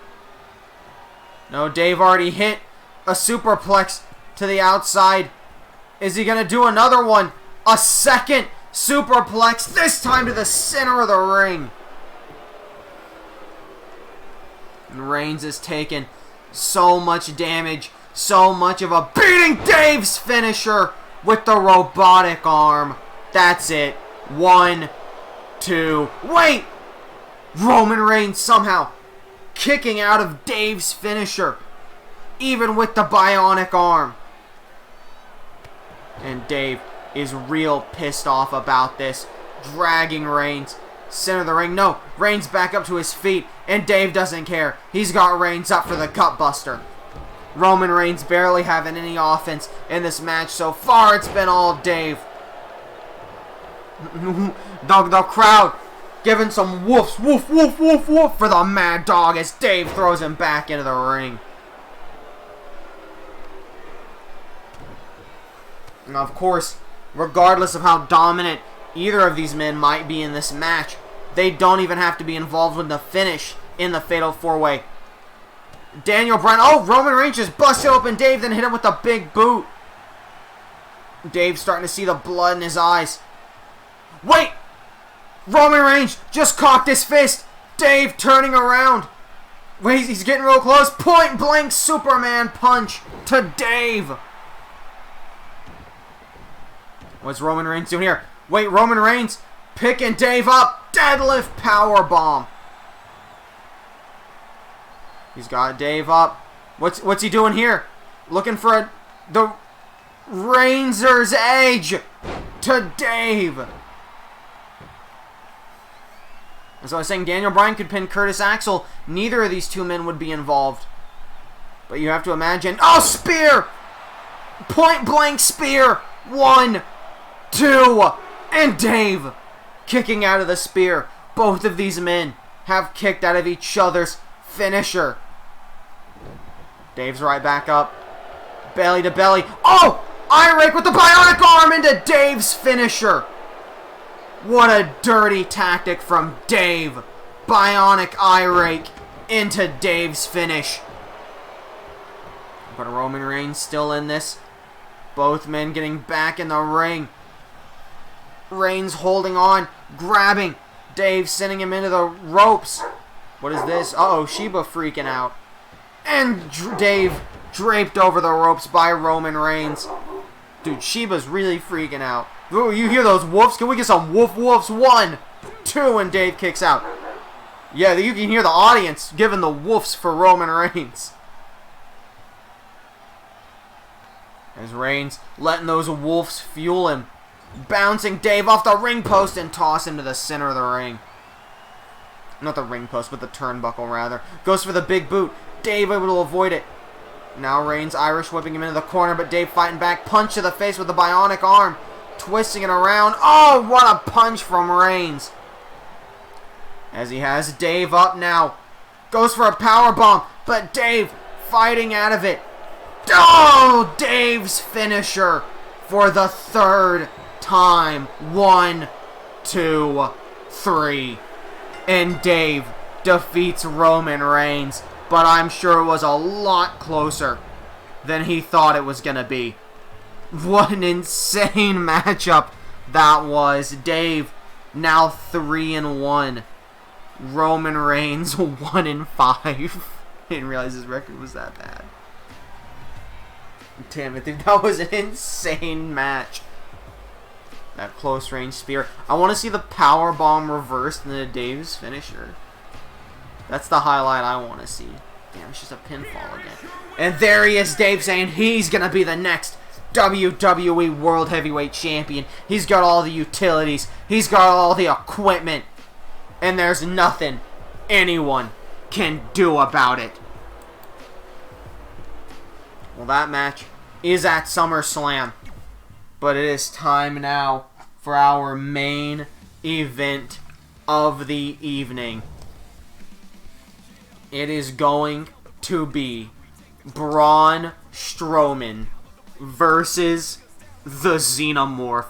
No, Dave already hit a superplex to the outside. Is he going to do another one? A second superplex, this time to the center of the ring. And Reigns has taken so much damage, so much of a beating. Dave's finisher with the robotic arm. That's it. 1, 2, wait! Roman Reigns somehow kicking out of Dave's finisher, even with the bionic arm. And Dave is real pissed off about this, dragging Reigns center of the ring. No, Reigns back up to his feet, and Dave doesn't care. He's got Reigns up for the gutbuster. Roman Reigns barely having any offense in this match so far. It's been all Dave. The crowd giving some woofs, woof, woof, woof, woof for the Mad Dog as Dave throws him back into the ring. And of course, regardless of how dominant either of these men might be in this match, they don't even have to be involved with the finish in the Fatal 4-Way. Daniel Bryan, oh, Roman Reigns just busted open Dave, then hit him with a big boot. Dave's starting to see the blood in his eyes. Wait! Roman Reigns just cocked his fist. Dave turning around. Wait, he's getting real close. Point blank Superman punch to Dave. What's Roman Reigns doing here? Wait, Roman Reigns picking Dave up. Deadlift powerbomb. He's got Dave up. What's he doing here? Looking for the Razor's Edge to Dave. As I was saying, Daniel Bryan could pin Curtis Axel. Neither of these two men would be involved. But you have to imagine. Oh, spear! Point blank spear. 1, 2, and Dave kicking out of the spear. Both of these men have kicked out of each other's finisher. Dave's right back up. Belly to belly. Oh! Eye rake with the bionic arm into Dave's finisher. What a dirty tactic from Dave. Bionic eye rake into Dave's finish. But Roman Reigns still in this. Both men getting back in the ring. Reigns holding on, grabbing Dave, sending him into the ropes. What is this? Uh-oh, Sheba freaking out. And Dave draped over the ropes by Roman Reigns. Dude, Sheba's really freaking out. Ooh, you hear those woofs? Can we get some woof woofs? 1, 2, and Dave kicks out. Yeah, you can hear the audience giving the woofs for Roman Reigns. As Reigns letting those wolves fuel him. Bouncing Dave off the ring post and toss him to the center of the ring. Not the ring post, but the turnbuckle rather. Goes for the big boot. Dave able to avoid it. Now Reigns Irish whipping him into the corner, but Dave fighting back. Punch to the face with the bionic arm. Twisting it around. Oh, what a punch from Reigns. As he has Dave up now. Goes for a powerbomb, but Dave fighting out of it. Oh, Dave's finisher for the third time. 1, 2, 3. And Dave defeats Roman Reigns. But I'm sure it was a lot closer than he thought it was going to be. What an insane matchup that was. Dave now 3-1. Roman Reigns 1-5. Didn't realize his record was that bad. Damn it, dude, that was an insane match. That close range spear. I want to see the power bomb reversed into Dave's finisher. That's the highlight I want to see. Damn, it's just a pinfall again. And there he is, Dave, saying he's gonna be the next WWE World Heavyweight Champion. He's got all the utilities. He's got all the equipment. And there's nothing anyone can do about it. Well, that match is at SummerSlam. But it is time now for our main event of the evening. It is going to be Braun Strowman versus the Xenomorph.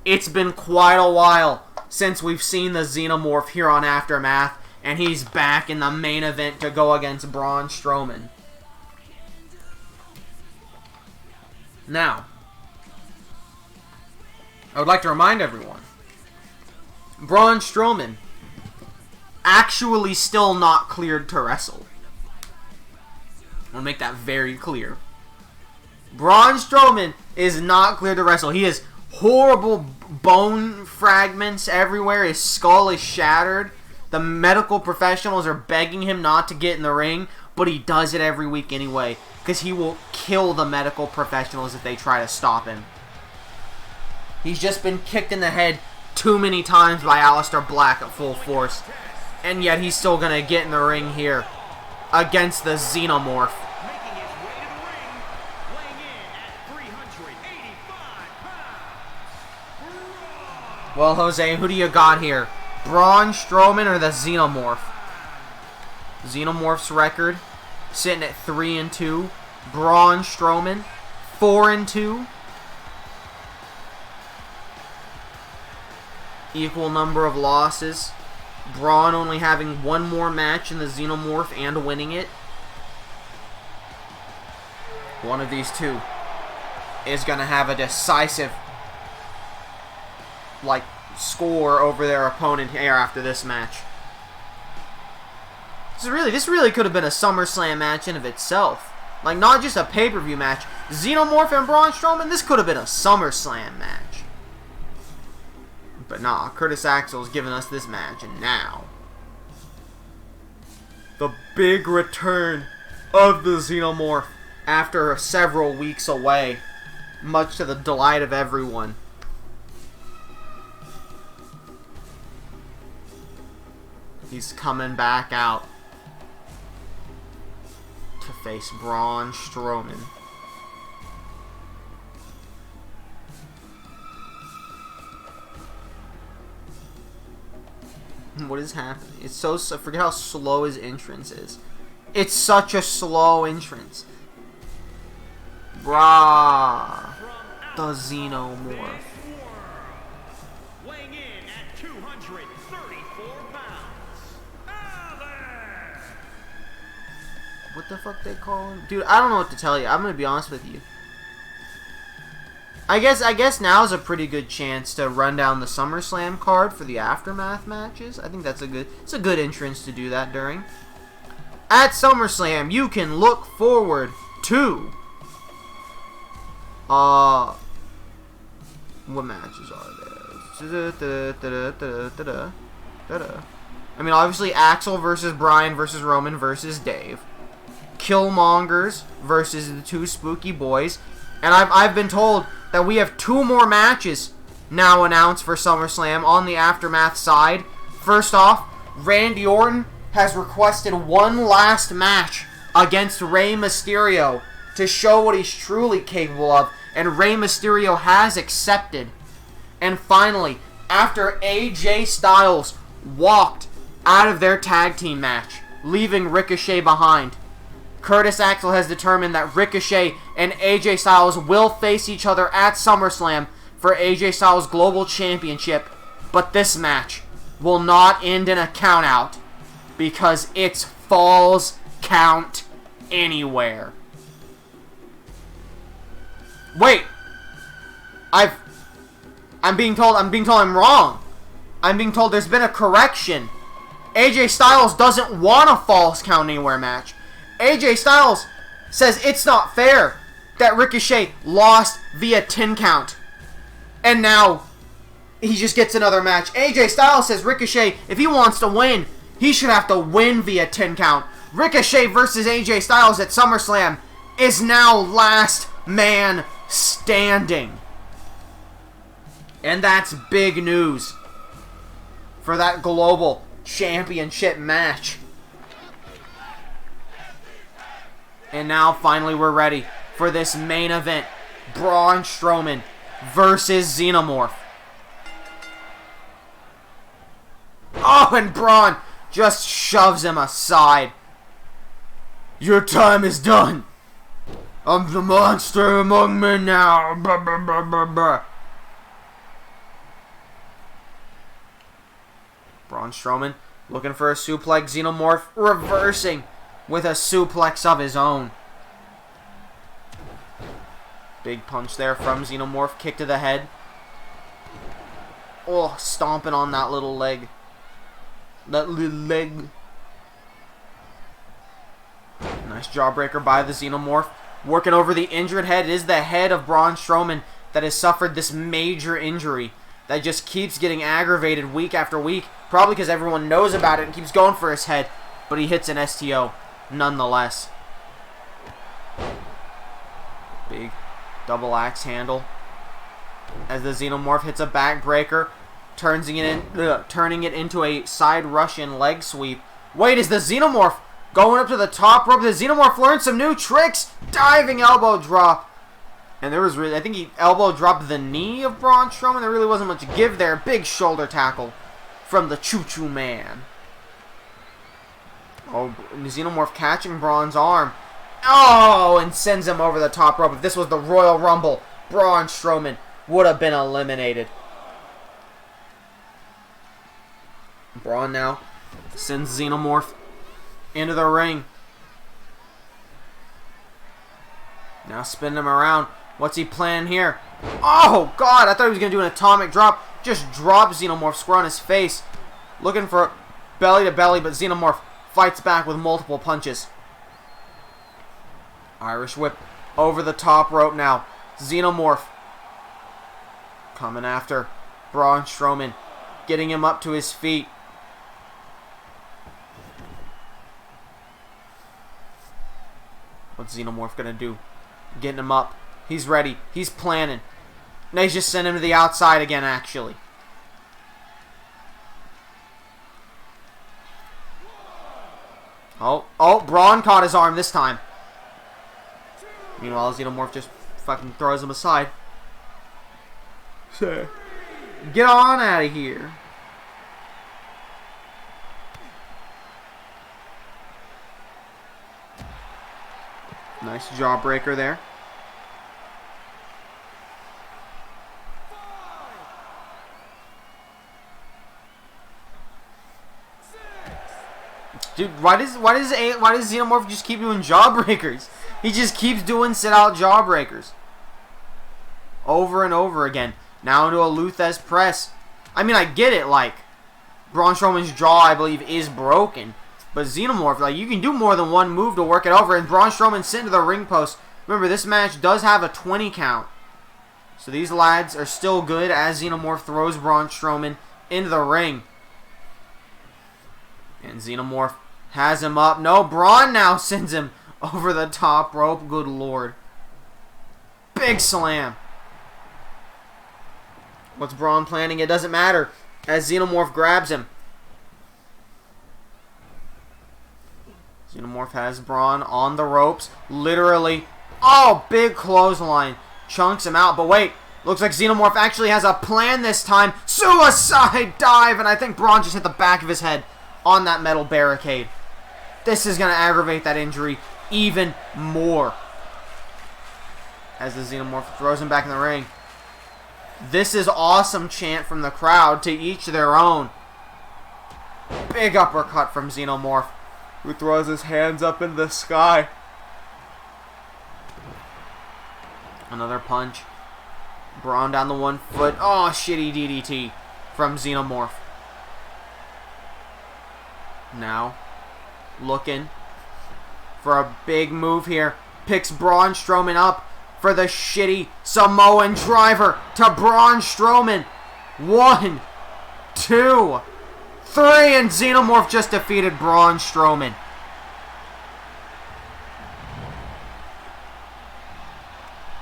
It's been quite a while since we've seen the Xenomorph here on Aftermath, and he's back in the main event to go against Braun Strowman. Now, I would like to remind everyone, Braun Strowman actually still not cleared to wrestle. I want to make that very clear. Braun Strowman is not cleared to wrestle. He has horrible bone fragments everywhere. His skull is shattered. The medical professionals are begging him not to get in the ring, but he does it every week anyway, because he will kill the medical professionals if they try to stop him. He's just been kicked in the head too many times by Aleister Black at full force, and yet he's still going to get in the ring here against the Xenomorph. Making his way to the ring, weighing in at 385 pounds. Well, Jose, who do you got here? Braun Strowman or the Xenomorph? Xenomorph's record sitting at 3-2. Braun Strowman 4-2. Equal number of losses. Braun only having one more match in the Xenomorph and winning it. One of these two is going to have a decisive score over their opponent here after this match. This really could have been a SummerSlam match in of itself. Like, not just a pay-per-view match. Xenomorph and Braun Strowman, this could have been a SummerSlam match. But nah, Curtis Axel's giving us this match, and now the big return of the Xenomorph after several weeks away, much to the delight of everyone. He's coming back out to face Braun Strowman. What is happening? It's so forget how slow his entrance is. It's such a slow entrance. Brah. The Xenomorph. Weighing in at 234 pounds. Alex! What the fuck they call him? Dude, I don't know what to tell you. I'm gonna be honest with you. I guess now is a pretty good chance to run down the SummerSlam card for the Aftermath matches. I think it's a good entrance to do that during. At SummerSlam, you can look forward to what matches are there? I mean, obviously Axel versus Bryan versus Roman versus Dave. Killmongers versus the two Spooky Boys. And I've been told that we have 2 more matches now announced for SummerSlam on the Aftermath side. First off, Randy Orton has requested one last match against Rey Mysterio to show what he's truly capable of, and Rey Mysterio has accepted. And finally, after AJ Styles walked out of their tag team match, leaving Ricochet behind, Curtis Axel has determined that Ricochet and AJ Styles will face each other at SummerSlam for AJ Styles Global Championship, but this match will not end in a countout because it's Falls Count Anywhere. Wait, I'm being told I'm wrong. I'm being told there's been a correction. AJ Styles doesn't want a Falls Count Anywhere match. AJ Styles says it's not fair that Ricochet lost via 10 count. And now he just gets another match. AJ Styles says Ricochet, if he wants to win, he should have to win via 10 count. Ricochet versus AJ Styles at SummerSlam is now last man standing. And that's big news for that Global Championship match. And now finally we're ready for this main event. Braun Strowman versus XENOMORPH. Oh, and Braun just shoves him aside. Your time is done. I'm the monster among men now. Bah, bah, bah, bah, bah. Braun Strowman looking for a suplex. XENOMORPH reversing with a suplex of his own. Big punch there from XENOMORPH. Kick to the head. Oh, stomping on that little leg. That little leg. Nice jawbreaker by the XENOMORPH. Working over the injured head. It is the head of Braun Strowman that has suffered this major injury that just keeps getting aggravated week after week. Probably because everyone knows about it and keeps going for his head. But he hits an STO nonetheless. Big double axe handle. As the XENOMORPH hits a backbreaker. Turning it into a side Russian leg sweep. Wait, is the XENOMORPH going up to the top rope? The XENOMORPH learned some new tricks. Diving elbow drop. And there was really, I think he elbow dropped the knee of Braun Strowman. There really wasn't much give there. Big shoulder tackle from the Choo Choo Man. Oh, XENOMORPH catching Braun's arm. Oh, and sends him over the top rope. If this was the Royal Rumble, Braun Strowman would have been eliminated. Braun now sends XENOMORPH into the ring. Now spinning him around. What's he planning here? Oh, God. I thought he was going to do an atomic drop. Just drop XENOMORPH square on his face. Looking for belly to belly, but XENOMORPH fights back with multiple punches. Irish whip over the top rope now. XENOMORPH coming after Braun Strowman. Getting him up to his feet. What's XENOMORPH going to do? Getting him up. He's ready. He's planning. Now he's just sent him to the outside again, actually. Oh, Braun caught his arm this time. Meanwhile, XENOMORPH just fucking throws him aside. So, get on out of here. Nice jawbreaker there. Dude, why does XENOMORPH just keep doing jawbreakers? He just keeps doing sit-out jawbreakers. Over and over again. Now into a Luthez press. I mean, I get it, like, Braun Strowman's jaw, I believe, is broken. But XENOMORPH, like, you can do more than one move to work it over. And Braun Strowman sent to the ring post. Remember, this match does have a 20 count. So these lads are still good as XENOMORPH throws Braun Strowman into the ring. And XENOMORPH has him up. No, Braun now sends him over the top rope. Good Lord. Big slam. What's Braun planning? It doesn't matter. As XENOMORPH grabs him. XENOMORPH has Braun on the ropes. Literally. Oh, big clothesline. Chunks him out. But wait. Looks like XENOMORPH actually has a plan this time. Suicide dive. And I think Braun just hit the back of his head on that metal barricade. This is going to aggravate that injury even more. As the Xenomorph throws him back in the ring. This is awesome chant from the crowd, to each their own. Big uppercut from Xenomorph, who throws his hands up in the sky. Another punch. Braun down the 1 foot. Oh, shitty DDT from Xenomorph. Now, looking for a big move here. Picks Braun Strowman up for the shitty Samoan driver to Braun Strowman. 1, 2, 3, and Xenomorph just defeated Braun Strowman.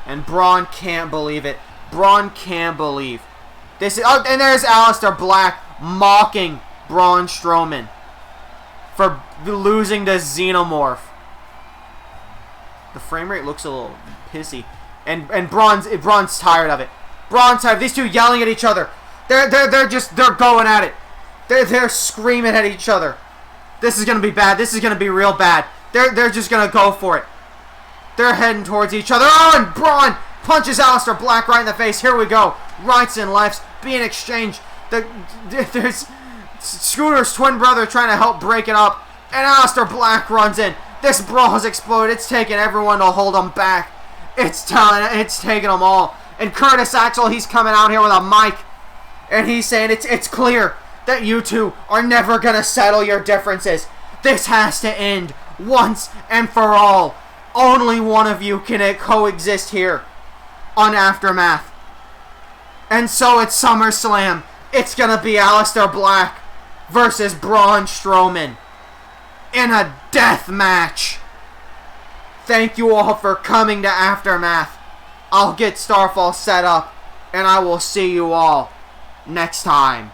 And Braun can't believe it. Braun can't believe this. Oh, and there's Aleister Black mocking Braun Strowman for losing to Xenomorph. The frame rate looks a little pissy, and Braun's tired of it. Braun's tired. These two yelling at each other. They're going at it. They're screaming at each other. This is gonna be bad. This is gonna be real bad. They're just gonna go for it. They're heading towards each other. Oh, and Braun punches Aleister Black right in the face. Here we go. Rights and lefts being exchanged. There's Scooter's twin brother trying to help break it up, and Aleister Black runs in. This brawl has exploded. It's taken everyone to hold them back. It's taking them all. And Curtis Axel, he's coming out here with a mic, and he's saying it's clear that you two are never gonna settle your differences. This has to end once and for all. Only one of you can coexist here on Aftermath. And so at SummerSlam, it's gonna be Aleister Black versus Braun Strowman in a death match. Thank you all for coming to Aftermath. I'll get Starfall set up, and I will see you all next time.